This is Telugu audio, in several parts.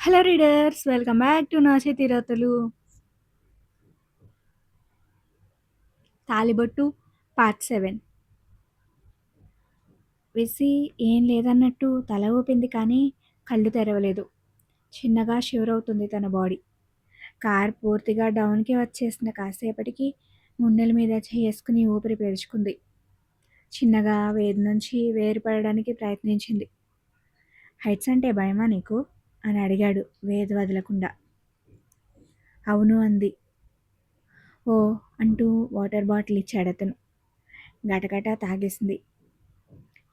Hello readers, welcome back to నా చేతి రాతలు. తాలిబొట్టు పార్ట్ 7. విసి ఏం లేదన్నట్టు తల ఊపింది కానీ కళ్ళు తెరవలేదు. చిన్నగా షివర్ అవుతుంది తన బాడీ. కార్ పూర్తిగా డౌన్కి వచ్చేసిన కాసేపటికి గుండెల మీద చేసుకుని ఊపిరి పీల్చుకుంది. చిన్నగా వేది నుంచి వేరుపడడానికి ప్రయత్నించింది. హైట్స్ అంటే భయమా నీకు అని అడిగాడు వేది వదలకుండా. అవును అంది. ఓ అంటూ వాటర్ బాటిల్ ఇచ్చాడు అతను. గటగట తాగేసింది.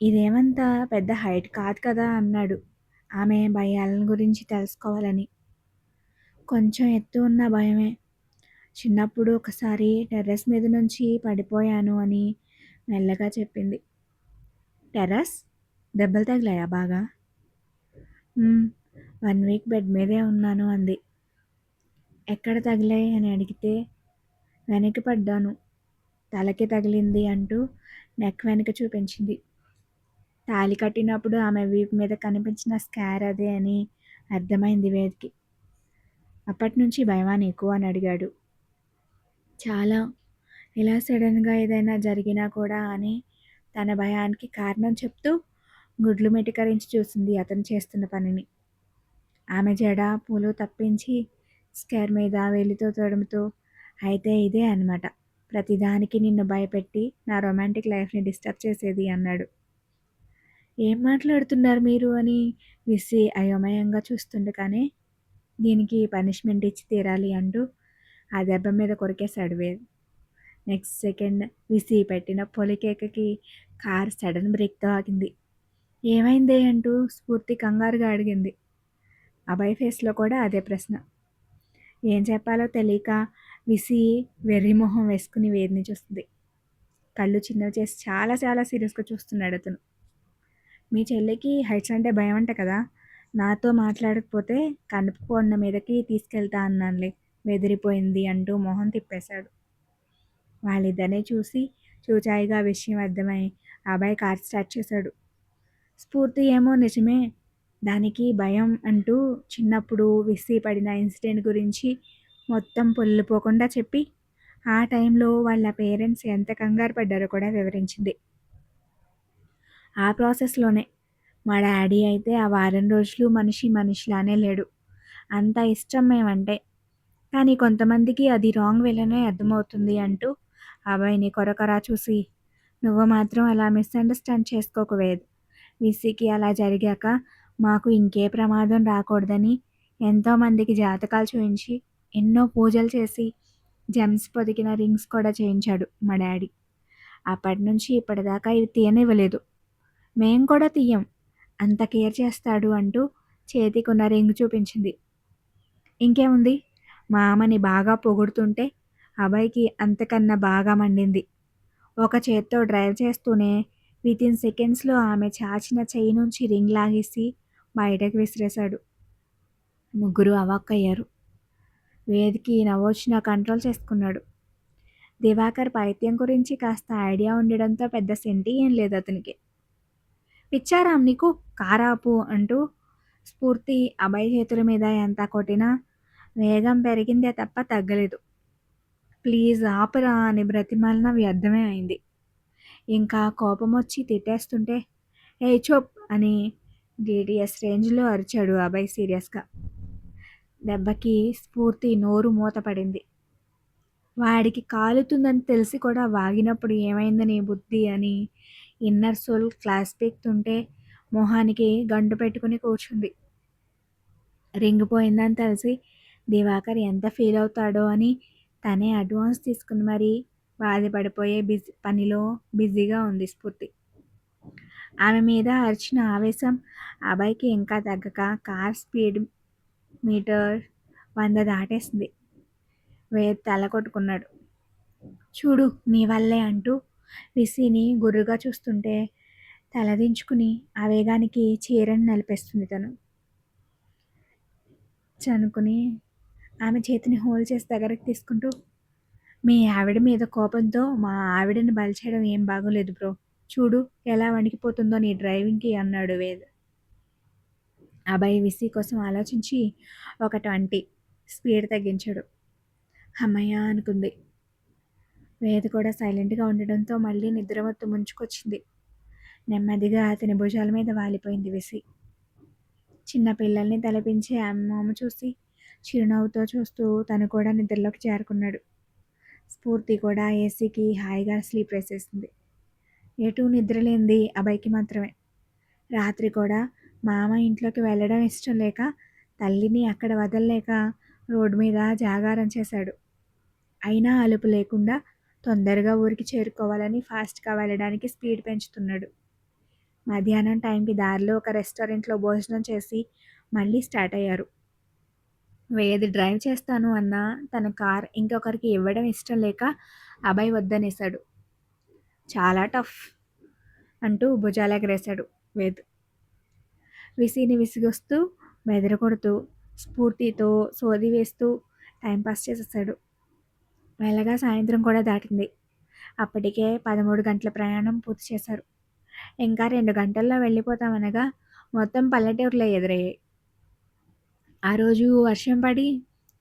ఇదేమంత పెద్ద హైట్ కాదు కదా అన్నాడు ఆమె భయాల గురించి తెలుసుకోవాలని. కొంచెం ఎత్తు ఉన్న భయమే. చిన్నప్పుడు ఒకసారి టెర్రస్ మీద నుంచి పడిపోయాను అని మెల్లగా చెప్పింది. టెర్రస్? దెబ్బలు తగిలాయా బాగా? 1 వీక్ బెడ్ మీదే ఉన్నాను అంది. ఎక్కడ తగిలాయి అని అడిగితే వెనక్కి పడ్డాను, తలకి తగిలింది అంటూ నెక్ వెనక చూపించింది. తాళి కట్టినప్పుడు ఆమె వీపు మీద కనిపించిన స్కార్ అదే అని అర్థమైంది వేద్కి. అప్పటినుంచి భయమా నీకు అని అడిగాడు. చాలా. ఇలా సడన్గా ఏదైనా జరిగినా కూడా అని తన భయానికి కారణం చెప్తూ గుడ్లు మెటికరించి చూసింది అతను చేస్తున్న పనిని. ఆమె జడ పూలు తప్పించి స్కార్ మీద వేలితో తొడుముతూ, అయితే ఇదే అనమాట ప్రతిదానికి నిన్ను భయపెట్టి నా రొమాంటిక్ లైఫ్ని డిస్టర్బ్ చేసేది అన్నాడు. ఏం మాట్లాడుతున్నారు మీరు అని విసి అయోమయంగా చూస్తుండగానే దీనికి పనిష్మెంట్ ఇచ్చి తీరాలి అంటూ ఆ దెబ్బ మీద కొరికేశాడు వేద్. నెక్స్ట్ సెకండ్ విసి పెట్టిన పొలికేకకి కార్ సడన్ బ్రేక్తో ఆగింది. ఏమైందే అంటూ స్ఫూర్తి కంగారుగా అడిగింది. అభయ్ ఫేస్లో కూడా అదే ప్రశ్న. ఏం చెప్పాలో తెలియక విసి వెర్రి మొహం వేసుకుని వేదిని చూస్తుంది. కళ్ళు చిన్నవి చేసి చాలా చాలా సీరియస్గా చూస్తున్నాడు అతను. మీ చెల్లికి హైట్స్ అంటే భయం అంట కదా, నాతో మాట్లాడకపోతే కనుపు కొండ మీదకి తీసుకెళ్తా అన్నానులే, బెదిరిపోయింది అంటూ మొహం తిప్పేశాడు. వాళ్ళిద్దరిని చూసి చూచాయిగా విషయం అర్థమై అబ్బాయి కార్ స్టార్ట్ చేశాడు. స్ఫూర్తి ఏమో నిజమే, దానికి భయం అంటూ చిన్నప్పుడు విసి పడిన ఇన్సిడెంట్ గురించి మొత్తం పొల్లిపోకుండా చెప్పి ఆ టైంలో వాళ్ళ పేరెంట్స్ ఎంత కంగారు పడ్డారో కూడా వివరించింది. ఆ ప్రాసెస్లోనే మా డాడీ అయితే ఆ వారం రోజులు మనిషిలానే లేడు. అంత ఇష్టం మేమంటే, కానీ కొంతమందికి అది రాంగ్ వేలోనే అర్థమవుతుంది అంటూ అబ్బాయిని కొరకొరా చూసి, నువ్వు మాత్రం అలా మిస్అండర్స్టాండ్ చేసుకోకు వేద్. విసికి అలా జరిగాక మాకు ఇంకే ప్రమాదం రాకూడదని ఎంతోమందికి జాతకాలు చూయించి ఎన్నో పూజలు చేసి జెమ్స్ పొదిగిన రింగ్స్ కూడా చేయించాడు మా డాడీ. అప్పటి నుంచి ఇప్పటిదాకా ఇవి తీయనివ్వలేదు. మేం కూడా తీయం, అంత కేర్ చేస్తాడు అంటూ చేతికున్న రింగ్ చూపించింది. ఇంకేముంది, మా అమ్మని బాగా పొగుడుతుంటే అబ్బాయికి అంతకన్నా బాగా మండింది. ఒక చేత్తో డ్రైవ్ చేస్తూనే వితిన్ సెకండ్స్లో ఆమె చాచిన చెయ్యి నుంచి రింగ్ లాగేసి బయటకు విసిరేశాడు. ముగ్గురు అవాక్కయ్యారు. వేదికి నవ్వొచ్చినా కంట్రోల్ చేసుకున్నాడు. దివాకర్ పైత్యం గురించి కాస్త ఐడియా ఉండడంతో పెద్ద సెంటి ఏం లేదు అతనికి. పిచ్చారాం నీకు, కారాపు అంటూ స్ఫూర్తి అభయ్ చేతుల మీద ఎంత కొట్టినా వేగం పెరిగిందే తప్ప తగ్గలేదు. ప్లీజ్ ఆపరా అని బ్రతిమాలిన వ్యర్థమే అయింది. ఇంకా కోపం వచ్చి తిట్టేస్తుంటే ఏ చోప్ అని డిటిఎస్ రేంజ్లో అరిచాడు అభయ్ సీరియస్గా. దెబ్బకి స్ఫూర్తి నోరు మూతపడింది. వాడికి కాలుతుందని తెలిసి కూడా వాగినప్పుడు ఏమైందని బుద్ధి అని ఇన్నర్ సోల్ క్లాస్ పీక్తుంటే మొహానికి గంటు పెట్టుకుని కూర్చుంది. రింగ్ పోయిందని తెలిసి దివాకర్ ఎంత ఫీల్ అవుతాడో అని తనే అడ్వాన్స్ తీసుకుని మరీ బాధపడిపోయే పనిలో బిజీగా ఉంది స్ఫూర్తి. ఆమె మీద అరిచిన ఆవేశం అబ్బాయికి ఇంకా తగ్గక కార్ స్పీడ్ మీటర్ 100 దాటేసింది. వేద్ తల కొట్టుకున్నాడు. చూడు నీ వల్లే అంటూ విసిని గుర్రుగా చూస్తుంటే తలదించుకుని ఆ వేగానికి చీరని నలిపేస్తుంది తను. చనుకుని ఆమె చేతిని హోల్డ్ చేసి దగ్గరకు తీసుకుంటూ, మీ ఆవిడ మీద కోపంతో మా ఆవిడని బలిచేయడం ఏం బాగోలేదు బ్రో, చూడు ఎలా వణికిపోతుందో నీ డ్రైవింగ్కి అన్నాడు వేద్. అభయ్ విసీ కోసం ఆలోచించి ఒక 20 స్పీడ్ తగ్గించాడు. హమ్మయ్య అనుకుంది. వేద కూడా సైలెంట్గా ఉండడంతో మళ్ళీ నిద్రమత్తు ముంచుకొచ్చింది. నెమ్మదిగా అతని భుజాల మీద వాలిపోయింది విసి. చిన్న పిల్లల్ని తలపించే అమ్మమ్మ చూసి చిరునవ్వుతో చూస్తూ తను కూడా నిద్రలోకి చేరుకున్నాడు. స్ఫూర్తి కూడా ఏసీకి హాయిగా స్లీప్ వేసేసింది. ఎటూ నిద్రలేంది అభయ్కి మాత్రమే. రాత్రి కూడా మామ ఇంట్లోకి వెళ్ళడం ఇష్టం లేక తల్లిని అక్కడ వదలలేక రోడ్డు మీద జాగారం చేశాడు. అయినా అలుపు లేకుండా తొందరగా ఊరికి చేరుకోవాలని ఫాస్ట్గా వెళ్ళడానికి స్పీడ్ పెంచుతున్నాడు. మధ్యాహ్నం టైంకి దారిలో ఒక రెస్టారెంట్లో భోజనం చేసి మళ్ళీ స్టార్ట్ అయ్యారు. వేది డ్రైవ్ చేస్తాను అన్నా తన కార్ ఇంకొకరికి ఇవ్వడం ఇష్టం లేక అభయ్ వద్దనేశాడు. చాలా టఫ్ అంటూ భుజాలెగరేశాడు వేద్. విసిని విసిగొస్తూ బెదరకొడుతూ స్ఫూర్తితో సోది వేస్తూ టైంపాస్ చేసేసాడు. మెల్లగా సాయంత్రం కూడా దాటింది. అప్పటికే 13 గంటల ప్రయాణం పూర్తి చేశారు. ఇంకా 2 గంటల్లో వెళ్ళిపోతామనగా మొత్తం పల్లెటూరులే ఎదురయ్యాయి. ఆ రోజు వర్షం పడి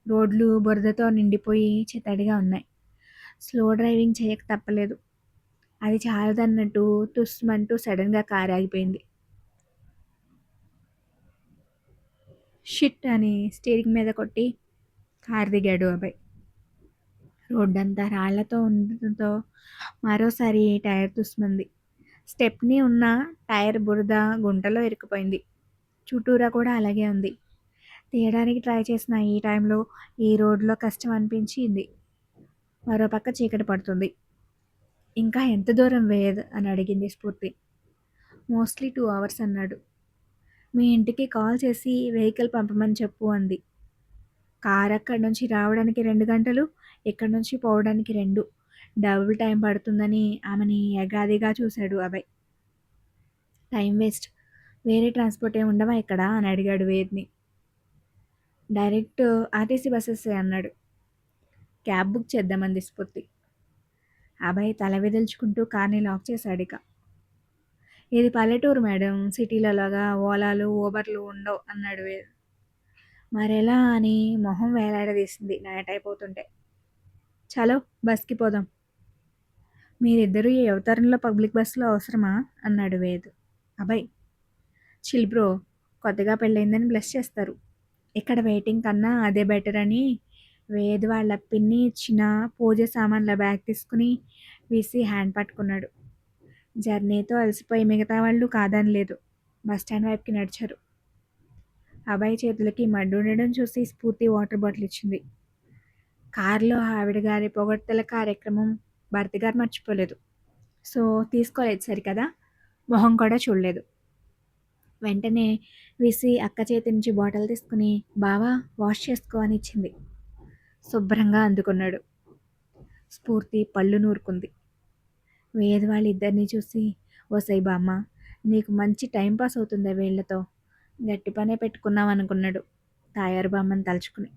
రోడ్లు బురదతో నిండిపోయి చిత్తడిగా ఉన్నాయి. స్లో డ్రైవింగ్ చేయక తప్పలేదు. అది చాలదన్నట్టు తుస్మంటూ సడన్గా కారు ఆగిపోయింది. షిట్ అని స్టీరింగ్ మీద కొట్టి కారు దిగాడు అభయ్. రోడ్డంతా రాళ్లతో ఉండటంతో మరోసారి టైర్ తుస్మంది. స్టెప్నీ ఉన్న టైర్ బురద గుంటలో ఇరుక్కుపోయింది. చుట్టూరా కూడా అలాగే ఉంది. తీయడానికి ట్రై చేసిన ఈ టైంలో ఈ రోడ్లో కష్టం అనిపించింది. మరోపక్క చీకటి పడుతుంది. ఇంకా ఎంత దూరం వేయదు అని అడిగింది స్ఫూర్తి. మోస్ట్లీ 2 hours అన్నాడు. మీ ఇంటికి కాల్ చేసి వెహికల్ పంపమని చెప్పు అంది. కార్ అక్కడి నుంచి రావడానికి 2 గంటలు, ఇక్కడి నుంచి పోవడానికి 2. డబుల్ టైం పడుతుందని ఆమెని ఎగాదిగా చూశాడు అభయ్. Time waste. వేరే ట్రాన్స్పోర్ట్ ఏమి ఉండవా ఇక్కడ అని అడిగాడు వేద్ని. డైరెక్ట్ ఆర్టీసీ బస్సెస్ అన్నాడు. క్యాబ్ బుక్ చేద్దామంది స్ఫూర్తి. అభయ్ తల విదిల్చుకుంటూ కార్ని లాక్ చేశాడు. ఇక ఇది పల్లెటూరు మేడం, సిటీలలాగా ఓలాలు ఊబర్లు ఉండవు అన్నాడు వేద్. మరెలా అని మొహం వేలాడదీసింది నైట్ అయిపోతుంటే. చలో బస్కి పోదాం. మీరిద్దరూ ఈ అవతారంలో పబ్లిక్ బస్సులో అవసరమా అన్నాడు వేద్. అభయ్ చిల్ బ్రో, కొత్తగా పెళ్ళయిందని బ్లెస్ చేస్తారు. ఇక్కడ వెయిటింగ్ కన్నా అదే బెటర్ అని వేద్ వాళ్ళ పిన్ని ఇచ్చిన పూజ సామాన్ల బ్యాగ్ తీసుకుని వీసీ హ్యాండ్ పట్టుకున్నాడు. జర్నీతో అలసిపోయి మిగతా వాళ్ళు కాదనలేదు. బస్టాండ్ వైపుకి నడిచారు. అభయ్ చేతులకి మడ్డు ఉండడం చూసి స్ఫూర్తి వాటర్ బాటిల్ ఇచ్చింది. కారులో ఆవిడ గారి పొగడ్తల కార్యక్రమం భర్త గారు మర్చిపోలేదు. సో తీసుకోలేదు సరికదా, మొహం కూడా చూడలేదు. వెంటనే విసి అక్క చేతి నుంచి బాటిల్ తీసుకుని బావా వాష్ చేసుకో అని ఇచ్చింది. శుభ్రంగా అందుకున్నాడు. స్ఫూర్తి పళ్ళు నూరుకుంది. వేద్ వాళ్ళిద్దరినీ చూసి ఓసై బామ్మ, నీకు మంచి టైంపాస్ అవుతుందా వీళ్లతో, గట్టి పనే పెట్టుకున్నాం అనుకున్నాడు తాయారు బామ్మని తలుచుకుని.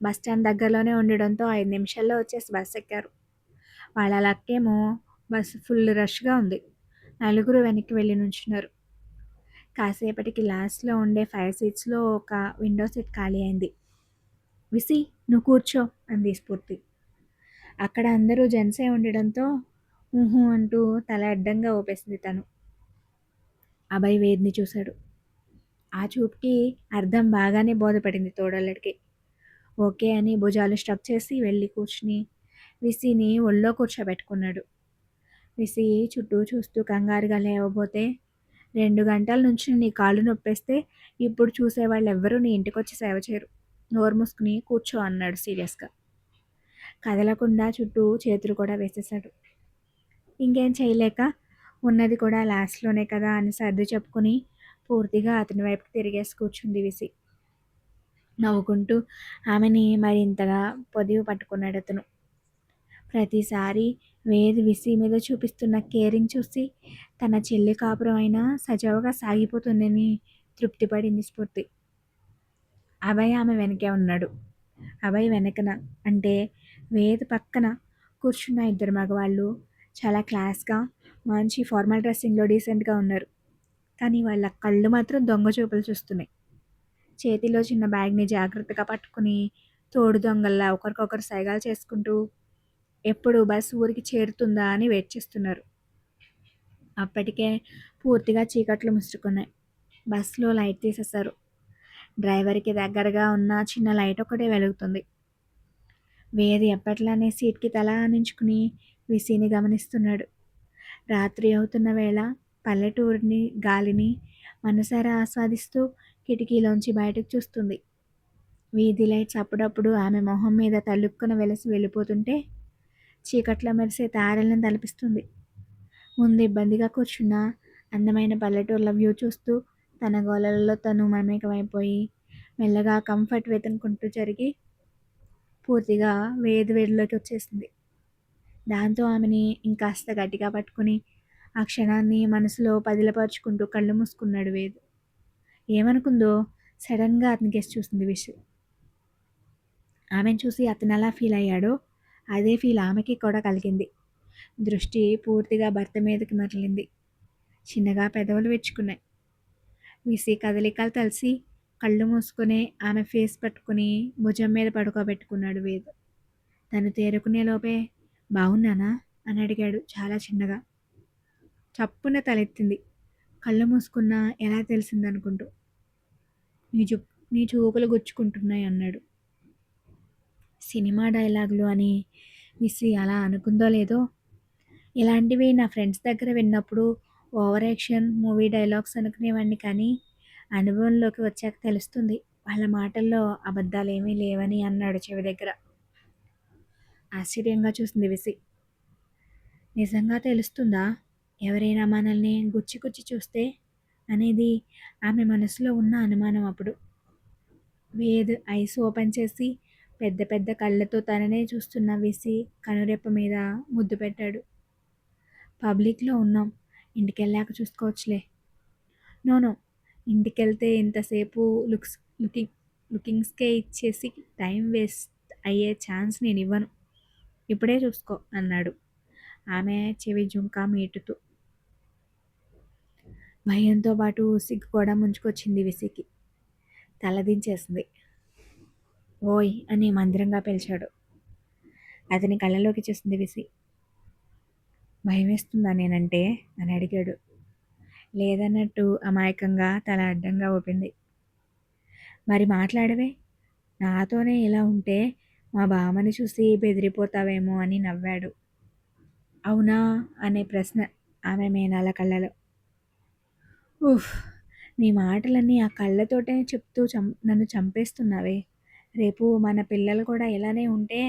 బస్టాండ్ దగ్గరలోనే ఉండడంతో 5 నిమిషాల్లో వచ్చేసి బస్ ఎక్కారు. వాళ్ళ లక్కేమో బస్సు ఫుల్ రష్గా ఉంది. నలుగురు వెనక్కి వెళ్ళి నుంచున్నారు. కాసేపటికి లాస్ట్లో ఉండే 5 సీట్స్లో ఒక విండో సీట్ ఖాళీ అయింది. విసి నువ్వు కూర్చో అంది స్ఫూర్తి. అక్కడ అందరూ జెంట్సే ఉండడంతో ఊహు అంటూ తల అడ్డంగా ఊపేసింది తను. అభయ్ వేద్ని చూశాడు. ఆ చూపుకి అర్థం బాగానే బోధపడింది తోడల్లడికి. ఓకే అని భుజాలు స్ట్రక్ చేసి వెళ్ళి కూర్చుని విసిని ఒళ్ళో కూర్చోబెట్టుకున్నాడు. విసి చుట్టూ చూస్తూ కంగారుగా లేవబోతే 2 గంటల నుంచి నీ కాళ్ళు నొప్పేస్తే ఇప్పుడు చూసేవాళ్ళు ఎవ్వరూ నీ ఇంటికొచ్చి సేవ చేయరు, నోరు మూసుకుని కూర్చో అన్నాడు సీరియస్గా. కదలకుండా చుట్టూ చేతులు కూడా వేసేశాడు. ఇంకేం చేయలేక ఉన్నది కూడా లాస్ట్లోనే కదా అని సర్ది చెప్పుకుని పూర్తిగా అతని వైపుకి తిరిగేసి కూర్చుంది విసి. నవ్వుకుంటూ ఆమెని మరింతగా పొదివి పట్టుకున్నాడు అతను. ప్రతిసారి వేద్ విసి మీద చూపిస్తున్న కేరింగ్ చూసి తన చెల్లి కాపురం అయినా సజావుగా సాగిపోతుందని తృప్తిపడింది స్ఫూర్తి. అభయ్ ఆమె వెనకే ఉన్నాడు. అభయ్ వెనకన అంటే వేద్ పక్కన కూర్చున్న 2 మగవాళ్ళు చాలా క్లాస్గా మంచి ఫార్మల్ డ్రెస్సింగ్లో డీసెంట్గా ఉన్నారు. కానీ వాళ్ళ కళ్ళు మాత్రం దొంగ చూపులు చూస్తున్నాయి. చేతిలో చిన్న బ్యాగ్‌ని జాగ్రత్తగా పట్టుకుని, తోడు దొంగల్లా ఒకరికొకరు సైగలు చేసుకుంటూ, ఎప్పుడు బస్ ఊరికి చేరుతుందా అని వెయిట్ చేస్తున్నారు. అప్పటికే పూర్తిగా చీకట్లు ముసురుకున్నాయి. బస్‌లో లైట్ తీసేశారు. డ్రైవర్‌కి దగ్గరగా ఉన్న చిన్న లైట్ ఒకటే వెలుగుతుంది. వేది ఎప్పట్లానే సీట్‌కి తల ఆనించుకుని విసీని గమనిస్తున్నాడు. రాత్రి అవుతున్న వేళ పల్లెటూరిని గాలిని మనసారా ఆస్వాదిస్తూ కిటికీలోంచి బయటకు చూస్తుంది. వీధి లైట్స్ అప్పుడప్పుడు ఆమె మొహం మీద తళుక్కున వెలిసి వెళ్ళిపోతుంటే చీకట్లో మెరిసే తారలను తలపిస్తుంది. ముందు ఇబ్బందిగా కూర్చున్న అందమైన పల్లెటూర్ల వ్యూ చూస్తూ తన గోలలలో తను మమేకమైపోయి మెల్లగా కంఫర్ట్ వెతుక్కుంటూ జరిగి పూర్తిగా వేదిలోకి వచ్చేసింది. దాంతో ఆమెని ఇంకాస్త గట్టిగా పట్టుకుని ఆ క్షణాన్ని మనసులో పదిలపరుచుకుంటూ కళ్ళు మూసుకున్నాడు వేద్. ఏమనుకుందో సడన్గా అతని కేసి చూసింది విష్. ఆమెను చూసి అతను ఎలా ఫీల్ అయ్యాడో అదే ఫీల్ ఆమెకి కూడా కలిగింది. దృష్టి పూర్తిగా భర్త మీదకి మరలింది. చిన్నగా పెదవులు విచ్చుకున్నాయి. విసి కదలికలు తెలిసి కళ్ళు మూసుకునే ఆమె ఫేస్ పట్టుకుని భుజం మీద పడుకోబెట్టుకున్నాడు వేద్. తను తేరుకునే లోపే బాగున్నానా అని అడిగాడు చాలా చిన్నగా. చప్పున తలెత్తింది. కళ్ళు మూసుకున్నా ఎలా తెలిసిందనుకుంటూ. నీ చూ నీ చూపులు గుచ్చుకుంటున్నాయి అన్నాడు. సినిమా డైలాగులు అని విసి అలా అనుకుందో లేదో, ఇలాంటివి నా ఫ్రెండ్స్ దగ్గర విన్నప్పుడు ఓవర్ యాక్షన్ మూవీ డైలాగ్స్ అనుకునేవాడిని, కానీ అనుభవంలోకి వచ్చాక తెలుస్తుంది వాళ్ళ మాటల్లో అబద్ధాలేమీ లేవని అన్నాడు చెవి దగ్గర. ఆశ్చర్యంగా చూసింది విసి. నిజంగా తెలుస్తుందా ఎవరైనా మనల్ని గుచ్చి గుచ్చి చూస్తే అనేది ఆమె మనసులో ఉన్న అనుమానం అప్పుడు. వేద్ ఐస్ ఓపెన్ చేసి పెద్ద పెద్ద కళ్ళతో తననే చూస్తున్న విసి కనురెప్ప మీద ముద్దు పెట్టాడు. పబ్లిక్లో ఉన్నాం, ఇంటికెళ్ళాక చూసుకోవచ్చులే. నోనో, ఇంటికెళ్తే ఇంతసేపు లుకింగ్స్కే ఇచ్చేసి టైం వేస్ట్ అయ్యే ఛాన్స్ నేను ఇవ్వను, ఇప్పుడే చూసుకో అన్నాడు ఆమె చెవి జుంకా మీటుతూ. భయంతో పాటు సిగ్గు కూడా ముంచుకొచ్చింది విసికి. తలదించేసింది. ఓయ్ అని మందిరంగా పిలిచాడు. అతని కళ్ళలోకి చూసింది విసి. భయం వేస్తుందా నేనంటే అని అడిగాడు. లేదన్నట్టు అమాయకంగా తల అడ్డంగా ఊపింది. మరి మాట్లాడవే, నాతోనే ఇలా ఉంటే మా బామ్మని చూసి బెదిరిపోతావేమో అని నవ్వాడు. అవునా అనే ప్రశ్న ఆమె మేనాల కళ్ళలో. ఉఫ్, నీ మాటలన్నీ ఆ కళ్ళతోటే చెప్తూ నన్ను చంపేస్తున్నావే. రేపు మన పిల్లలు కూడా ఇలానే ఉంటే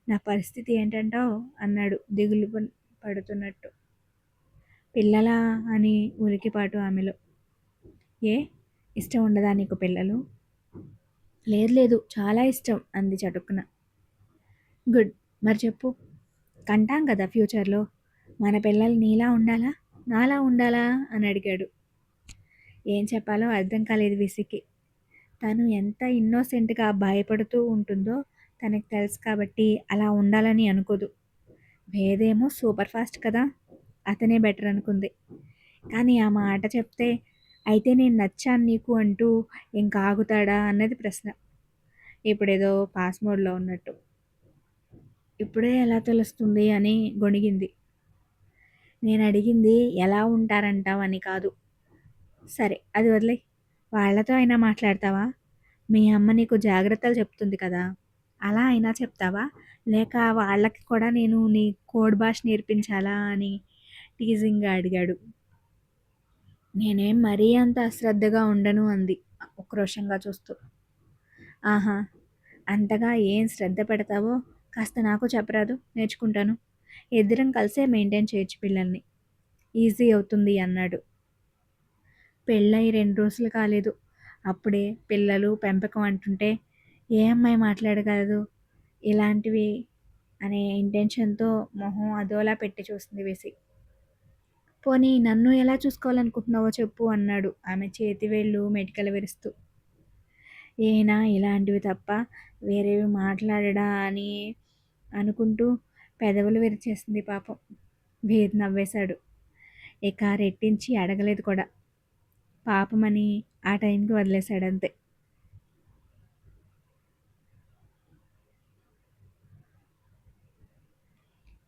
నా పరిస్థితి ఏంటంటావు అన్నాడు దిగులు పడుతున్నట్టు. పిల్లలా అని ఉలికిపాటు ఆమెలో. ఏ, ఇష్టం ఉండదా నీకు పిల్లలు? లేదు లేదు, చాలా ఇష్టం అంది చటుక్కున. గుడ్, మరి చెప్పు. కంటాం కదా ఫ్యూచర్లో. మన పిల్లలు నీలా ఉండాలా నాలా ఉండాలా అని అడిగాడు. ఏం చెప్పాలో అర్థం కాలేదు విసికి. తను ఎంత ఇన్నోసెంట్గా భయపడుతూ ఉంటుందో తనకు తెలుసు కాబట్టి అలా ఉండాలని అనుకోదు. వేదేమో సూపర్ ఫాస్ట్ కదా, అతనే బెటర్ అనుకుంది. కానీ ఆ మాట చెప్తే అయితే నేను నచ్చాను నీకు అంటూ ఇంకా ఆగుతాడా అన్నది ప్రశ్న. ఇప్పుడేదో పాస్ మోడ్లో ఉన్నట్టు. ఇప్పుడే ఎలా తెలుస్తుంది అని గొణిగింది. నేను అడిగింది ఎలా ఉంటారంటావు అని కాదు. సరే అది వదిలే, వాళ్ళతో అయినా మాట్లాడతావా? మీ అమ్మ నీకు జాగ్రత్తలు చెప్తుంది కదా, అలా అయినా చెప్తావా? లేక వాళ్ళకి కూడా నేను నీ కోడ్ భాష నేర్పించాలా అని టీజింగ్గా అడిగాడు. నేనేం మరీ అంత అశ్రద్ధగా ఉండను అంది ఉక్రోషంగా చూస్తూ. ఆహా, అంతగా ఏం శ్రద్ధ పెడతావో కాస్త నాకు చెప్పరాదు, నేర్చుకుంటాను. ఇద్దరం కలిసే మెయింటైన్ చేయొచ్చు పిల్లల్ని, ఈజీ అవుతుంది అన్నాడు. పెళ్ళై 2 రోజులు కాలేదు, అప్పుడే పిల్లలు పెంపకం అంటుంటే ఏ అమ్మాయి మాట్లాడగలదు ఇలాంటివి అనే ఇంటెన్షన్తో మొహం అదోలా పెట్టి చూసింది వేసి. పోనీ నన్ను ఎలా చూసుకోవాలనుకుంటున్నావో చెప్పు అన్నాడు ఆమె చేతివేళ్ళు మెటికలు విరుస్తూ. ఏనా ఇలాంటివి తప్ప వేరేవి మాట్లాడడా అని అనుకుంటూ పెదవులు విరిచేసింది పాపం. వేద్ నవ్వేశాడు. ఇక రెట్టించి అడగలేదు కూడా. పాపమని ఆ టైంకి వదిలేసాడంతే.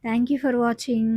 Thank you for watching.